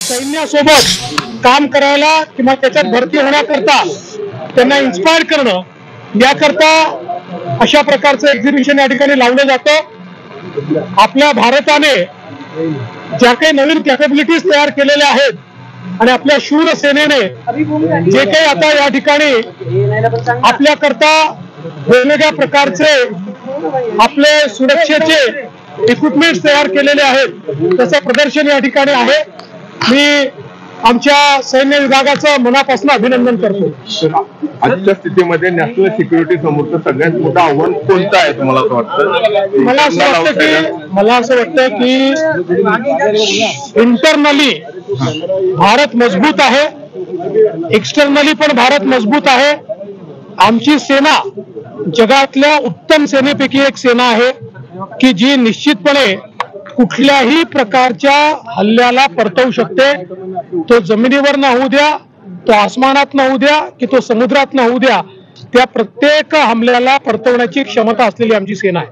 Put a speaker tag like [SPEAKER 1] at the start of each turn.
[SPEAKER 1] सैन्यासोबत काम करायला किंवा त्याच्यात भरती होण्याकरता त्यांना इन्स्पायर करणं याकरता अशा प्रकारचं एक्झिबिशन या ठिकाणी लावलं जातं। आपल्या भारताने ज्या काही नवीन कॅपेबिलिटीज तयार केलेल्या आहेत आणि आपल्या शूर सेनेने जे काही आता या ठिकाणी आपल्याकरता वेगवेगळ्या प्रकारचे आपले सुरक्षेचे इक्विपमेंट्स तयार केलेले आहेत त्याचं प्रदर्शन या ठिकाणी आहे। मी आमच्या सैन्य विभागाचं मनापासून अभिनंदन करतो।
[SPEAKER 2] आजच्या स्थितीमध्ये नॅशनल सिक्युरिटी समोरचं सगळ्यात मोठं आव्हान कोणतं आहे तुम्हाला असं वाटतं?
[SPEAKER 1] मला असं वाटतं की इंटरनली भारत मजबूत आहे, एक्सटर्नली पण भारत मजबूत आहे। आमची सेना जगातल्या उत्तम सेनेपैकी एक सेना आहे की जी निश्चितपणे कुठल्याही प्रकारच्या हल्ल्याला परतवू शकते। तो जमिनीवर न होऊ द्या, तो आसमानात न होऊ द्या की तो समुद्रात न होऊ द्या, त्या प्रत्येक हमल्याला परतवण्याची क्षमता असलेली आमची सेना आहे।